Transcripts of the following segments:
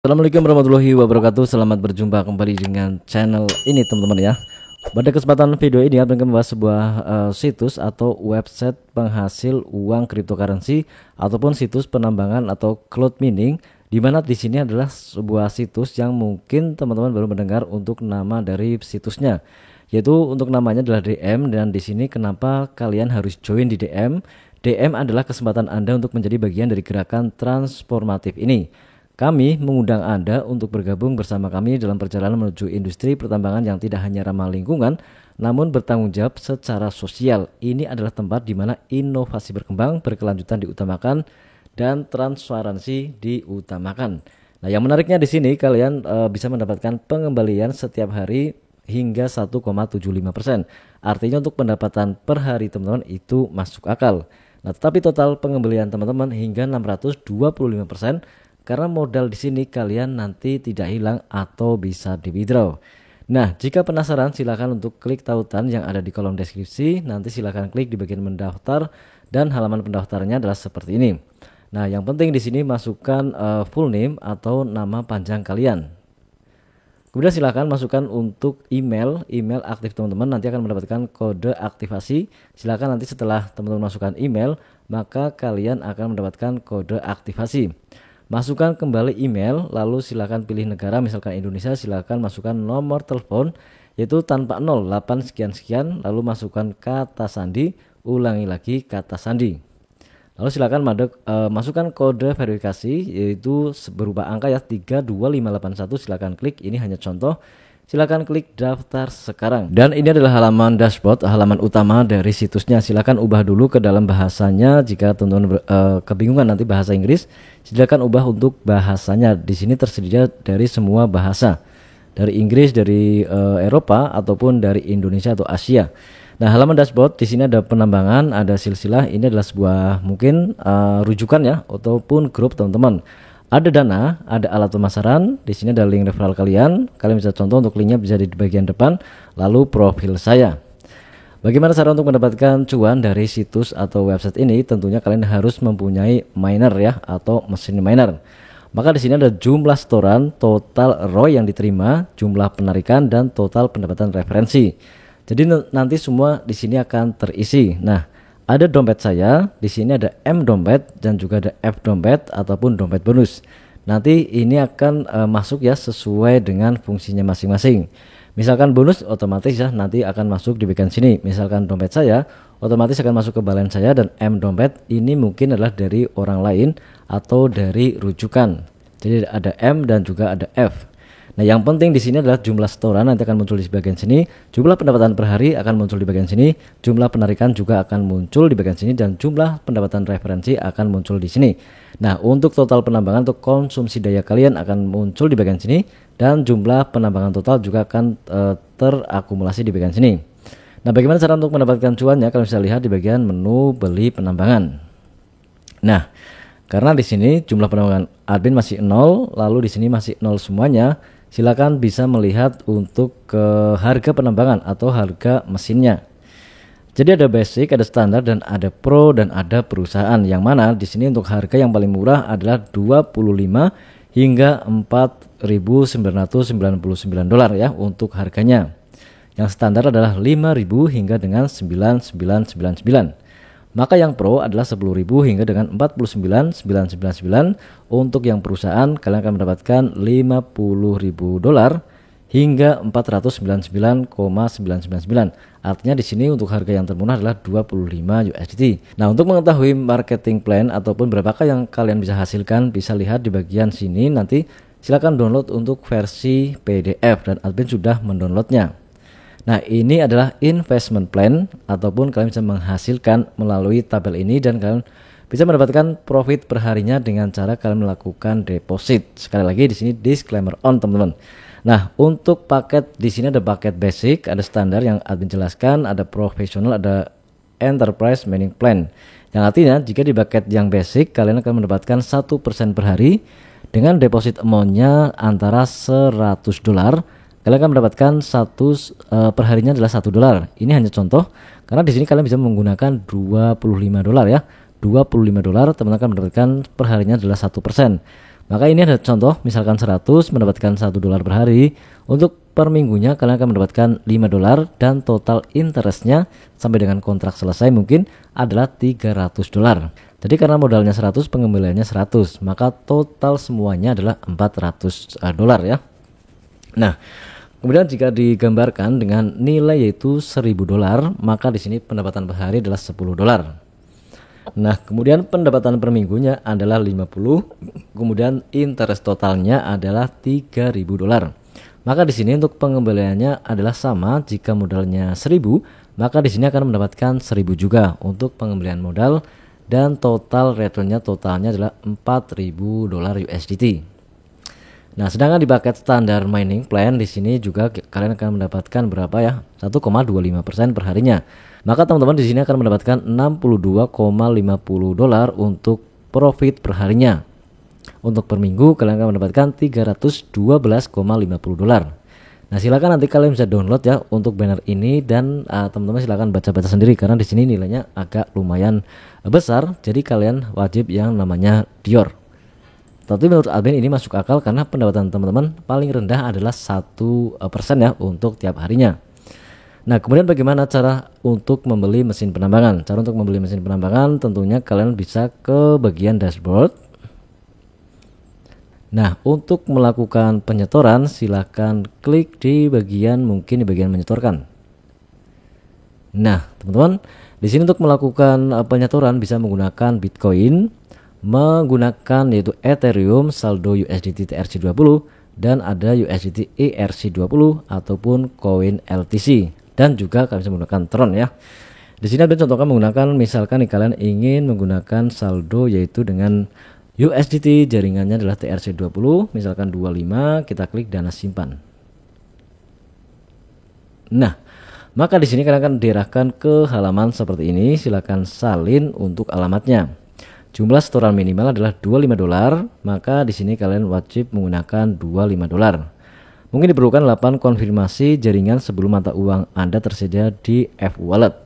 Assalamualaikum warahmatullahi wabarakatuh. Selamat berjumpa kembali dengan channel ini teman-teman ya. Pada kesempatan video ini akan membahas sebuah situs atau website penghasil uang cryptocurrency ataupun situs penambangan atau cloud mining, di mana di sini adalah sebuah situs yang mungkin teman-teman baru mendengar untuk nama dari situsnya, yaitu untuk namanya adalah DM. Dan di sini kenapa kalian harus join di DM? DM adalah kesempatan Anda untuk menjadi bagian dari gerakan transformatif ini. Kami mengundang Anda untuk bergabung bersama kami dalam perjalanan menuju industri pertambangan yang tidak hanya ramah lingkungan, namun bertanggung jawab secara sosial. Ini adalah tempat di mana inovasi berkembang, berkelanjutan diutamakan, dan transparansi diutamakan. Nah, yang menariknya di sini kalian bisa mendapatkan pengembalian setiap hari hingga 1,75%. Artinya untuk pendapatan per hari teman-teman itu masuk akal. Nah, tetapi total pengembalian teman-teman hingga 625%. Karena modal di sini kalian nanti tidak hilang atau bisa di withdraw. Nah, jika penasaran silakan untuk klik tautan yang ada di kolom deskripsi. Nanti silakan klik di bagian mendaftar dan halaman pendaftarnya adalah seperti ini. Nah, yang penting di sini masukkan full name atau nama panjang kalian. Kemudian silakan masukkan untuk email aktif teman-teman, nanti akan mendapatkan kode aktivasi. Silakan nanti setelah teman-teman masukkan email, maka kalian akan mendapatkan kode aktivasi. Masukkan kembali email, lalu silakan pilih negara, misalkan Indonesia. Silakan masukkan nomor telepon, yaitu tanpa 08 sekian-sekian, lalu masukkan kata sandi, ulangi lagi kata sandi. Lalu silakan masukkan kode verifikasi, yaitu berupa angka ya 32581. Silakan klik, ini hanya contoh. Silakan klik daftar sekarang. Dan ini adalah halaman dashboard, halaman utama dari situsnya. Silakan ubah dulu ke dalam bahasanya. Jika teman-teman kebingungan nanti bahasa Inggris, silakan ubah untuk bahasanya. Di sini tersedia dari semua bahasa, dari Inggris, dari Eropa ataupun dari Indonesia atau Asia. Nah, halaman dashboard di sini ada penambangan, ada silsilah. Ini adalah sebuah mungkin rujukan ya ataupun grup teman-teman. Ada dana, ada alat pemasaran, di sini ada link referral kalian. Kalian bisa contoh untuk linknya bisa di bagian depan, lalu profil saya. Bagaimana cara untuk mendapatkan cuan dari situs atau website ini? Tentunya kalian harus mempunyai miner ya atau mesin miner. Maka di sini ada jumlah setoran, total ROI yang diterima, jumlah penarikan, dan total pendapatan referensi. Jadi nanti semua di sini akan terisi. Nah, ada dompet saya, di sini ada M dompet dan juga ada F dompet ataupun dompet bonus. Nanti ini akan masuk ya sesuai dengan fungsinya masing-masing. Misalkan bonus otomatis ya nanti akan masuk di bagian sini. Misalkan dompet saya otomatis akan masuk ke balance saya, dan M dompet ini mungkin adalah dari orang lain atau dari rujukan. Jadi ada M dan juga ada F. Nah, yang penting di sini adalah jumlah setoran nanti akan muncul di bagian sini, jumlah pendapatan per hari akan muncul di bagian sini, jumlah penarikan juga akan muncul di bagian sini, dan jumlah pendapatan referensi akan muncul di sini. Nah, untuk total penambangan untuk konsumsi daya kalian akan muncul di bagian sini, dan jumlah penambangan total juga akan terakumulasi di bagian sini. Nah, bagaimana cara untuk mendapatkan cuannya? Kalian bisa lihat di bagian menu beli penambangan. Nah, karena di sini jumlah penambangan admin masih 0, lalu di sini masih 0 semuanya. Silakan bisa melihat untuk harga penambangan atau harga mesinnya. Jadi ada basic, ada standar, dan ada pro, dan ada perusahaan. Yang mana di sini untuk harga yang paling murah adalah 25 hingga 4.999 dolar ya untuk harganya. Yang standar adalah 5.000 hingga dengan 9.999. Maka yang pro adalah 10.000 hingga dengan 49.999. Untuk yang perusahaan kalian akan mendapatkan 50.000 dolar hingga 499,999. Artinya di sini untuk harga yang termurah adalah 25 USDT. Nah, untuk mengetahui marketing plan ataupun berapakah yang kalian bisa hasilkan, bisa lihat di bagian sini. Nanti silakan download untuk versi PDF dan admin sudah mendownloadnya. Nah, ini adalah investment plan ataupun kalian bisa menghasilkan melalui tabel ini, dan kalian bisa mendapatkan profit perharinya dengan cara kalian melakukan deposit. Sekali lagi di sini disclaimer on teman-teman. Nah, untuk paket di sini ada paket basic, ada standar yang admin jelaskan, ada profesional, ada enterprise mining plan. Yang artinya jika di paket yang basic kalian akan mendapatkan 1% per hari dengan deposit amount-nya antara 100 dolar. Kalian akan mendapatkan perharinya adalah 1 dolar. Ini hanya contoh, karena di sini kalian bisa menggunakan 25 dolar ya. 25 dolar teman-teman akan mendapatkan perharinya adalah 1%. Maka ini ada contoh, misalkan 100 mendapatkan $1 per hari. Untuk per minggunya kalian akan mendapatkan $5 dan total interestnya sampai dengan kontrak selesai mungkin adalah $300. Jadi karena modalnya 100, pengembaliannya 100, maka total semuanya adalah $400 ya. Nah, kemudian jika digambarkan dengan nilai yaitu $1000, maka di sini pendapatan per hari adalah $10. Nah, kemudian pendapatan per minggunya adalah 50, kemudian interest totalnya adalah $3000. Maka di sini untuk pengembaliannya adalah sama, jika modalnya 1000, maka di sini akan mendapatkan 1000 juga untuk pengembalian modal dan total returnnya totalnya adalah $4000 USDT. Nah, sedangkan di paket standar mining plan di sini juga kalian akan mendapatkan berapa ya? 1,25% per harinya. Maka teman-teman di sini akan mendapatkan $62,50 untuk profit per harinya. Untuk per minggu kalian akan mendapatkan $312,50. Nah, silakan nanti kalian bisa download ya untuk banner ini dan teman-teman silakan baca-baca sendiri karena di sini nilainya agak lumayan besar. Jadi kalian wajib yang namanya Dior. Tapi menurut admin ini masuk akal karena pendapatan teman-teman paling rendah adalah 1% ya untuk tiap harinya. Nah, kemudian bagaimana cara untuk membeli mesin penambangan? Cara untuk membeli mesin penambangan tentunya kalian bisa ke bagian dashboard. Nah, untuk melakukan penyetoran silahkan klik di bagian menyetorkan. Nah, teman-teman, di sini untuk melakukan penyetoran bisa menggunakan Bitcoin, menggunakan yaitu Ethereum, saldo USDT TRC20 dan ada USDT ERC20 ataupun koin LTC, dan juga kalian bisa menggunakan Tron ya. Di sini ada contohkan menggunakan, misalkan nih kalian ingin menggunakan saldo yaitu dengan USDT jaringannya adalah TRC20, misalkan 25, kita klik dana simpan. Nah, maka di sini kalian akan diarahkan ke halaman seperti ini, silakan salin untuk alamatnya. Jumlah setoran minimal adalah $25, maka di sini kalian wajib menggunakan $25. Mungkin diperlukan 8 konfirmasi jaringan sebelum mata uang Anda tersedia di F-Wallet.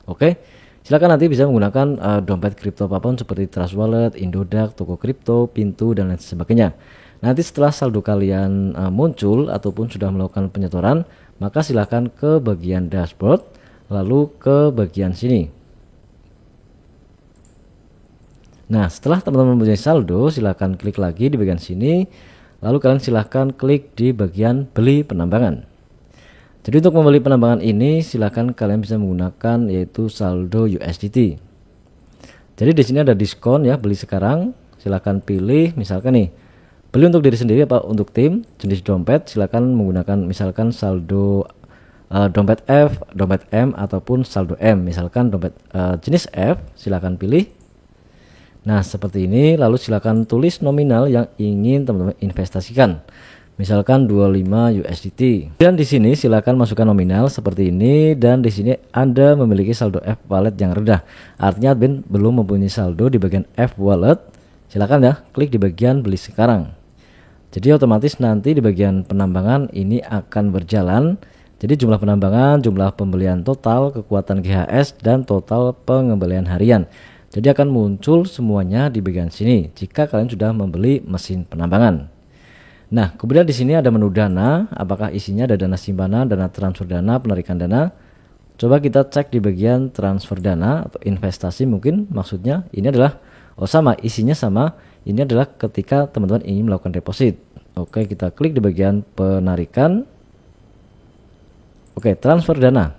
Oke. Silakan nanti bisa menggunakan dompet kripto apapun seperti Trust Wallet, Indodax, Toko Kripto, Pintu dan lain sebagainya. Nanti setelah saldo kalian muncul ataupun sudah melakukan penyetoran, maka silakan ke bagian dashboard lalu ke bagian sini. Nah, setelah teman-teman mempunyai saldo, silakan klik lagi di bagian sini, lalu kalian silakan klik di bagian beli penambangan. Jadi untuk membeli penambangan ini silakan kalian bisa menggunakan yaitu saldo USDT. Jadi di sini ada diskon ya, beli sekarang. Silakan pilih misalkan nih, beli untuk diri sendiri apa untuk tim, jenis dompet silakan menggunakan misalkan saldo dompet F, dompet M ataupun saldo M. Misalkan dompet jenis F silakan pilih. Nah, seperti ini, lalu silakan tulis nominal yang ingin teman-teman investasikan. Misalkan 25 USDT. Dan di sini silakan masukkan nominal seperti ini, dan di sini Anda memiliki saldo F wallet yang rendah. Artinya admin belum mempunyai saldo di bagian F wallet. Silakan ya, klik di bagian beli sekarang. Jadi otomatis nanti di bagian penambangan ini akan berjalan. Jadi jumlah penambangan, jumlah pembelian total, kekuatan GHS dan total pengembalian harian. Jadi akan muncul semuanya di bagian sini jika kalian sudah membeli mesin penambangan. Nah, kemudian di sini ada menu dana, apakah isinya ada dana simpanan, dana transfer dana, penarikan dana. Coba kita cek di bagian transfer dana atau investasi mungkin maksudnya. Ini adalah sama, isinya sama. Ini adalah ketika teman-teman ingin melakukan deposit. Oke, kita klik di bagian penarikan. Oke, transfer dana.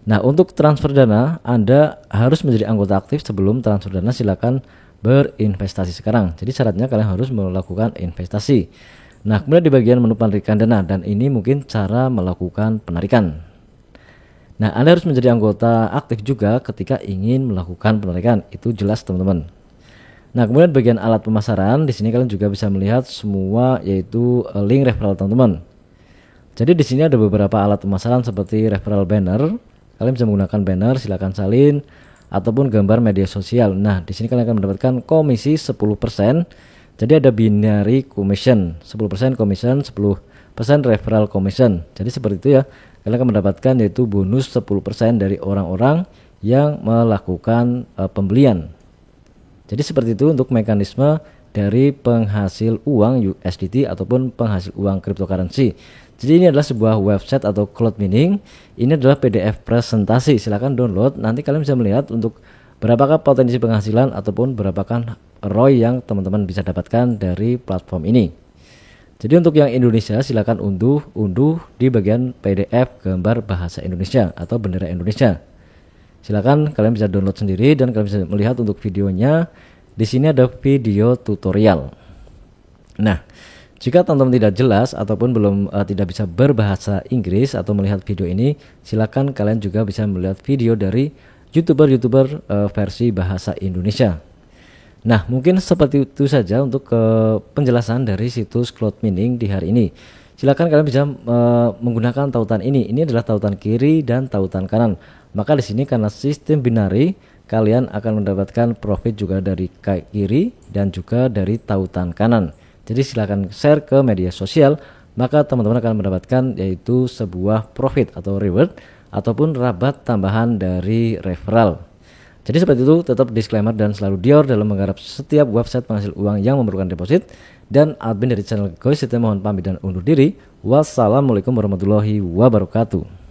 Nah, untuk transfer dana Anda harus menjadi anggota aktif sebelum transfer dana. Silakan berinvestasi sekarang. Jadi syaratnya kalian harus melakukan investasi. Nah, kemudian di bagian menu penarikan dana, dan ini mungkin cara melakukan penarikan. Nah, Anda harus menjadi anggota aktif juga ketika ingin melakukan penarikan. Itu jelas teman-teman. Nah, kemudian bagian alat pemasaran, di sini kalian juga bisa melihat semua yaitu link referral teman-teman. Jadi di sini ada beberapa alat pemasaran seperti referral banner. Kalian bisa menggunakan banner, silakan salin ataupun gambar media sosial. Nah, di sini kalian akan mendapatkan komisi 10%. Jadi ada binary commission, 10% commission, 10% referral commission. Jadi seperti itu ya. Kalian akan mendapatkan yaitu bonus 10% dari orang-orang yang melakukan pembelian. Jadi seperti itu untuk mekanisme dari penghasil uang USDT ataupun penghasil uang cryptocurrency. Jadi ini adalah sebuah website atau cloud mining. Ini adalah PDF presentasi. Silahkan download. Nanti kalian bisa melihat untuk berapakah potensi penghasilan ataupun berapakah ROI yang teman-teman bisa dapatkan dari platform ini. Jadi untuk yang Indonesia silahkan unduh di bagian PDF gambar bahasa Indonesia atau bendera Indonesia. Silakan kalian bisa download sendiri dan kalian bisa melihat untuk videonya. Di sini ada video tutorial. Nah, jika teman-teman tidak jelas ataupun belum tidak bisa berbahasa Inggris atau melihat video ini, silakan kalian juga bisa melihat video dari YouTuber versi bahasa Indonesia. Nah, mungkin seperti itu saja untuk penjelasan dari situs cloud mining di hari ini. Silakan kalian bisa menggunakan tautan ini. Ini adalah tautan kiri dan tautan kanan. Maka di sini karena sistem binary, kalian akan mendapatkan profit juga dari kiri dan juga dari tautan kanan. Jadi silakan share ke media sosial, maka teman-teman akan mendapatkan yaitu sebuah profit atau reward ataupun rabat tambahan dari referral. Jadi seperti itu, tetap disclaimer dan selalu dior dalam menggarap setiap website penghasil uang yang memerlukan deposit. Dan admin dari channel Goy Sete mohon pamit dan undur diri. Wassalamualaikum warahmatullahi wabarakatuh.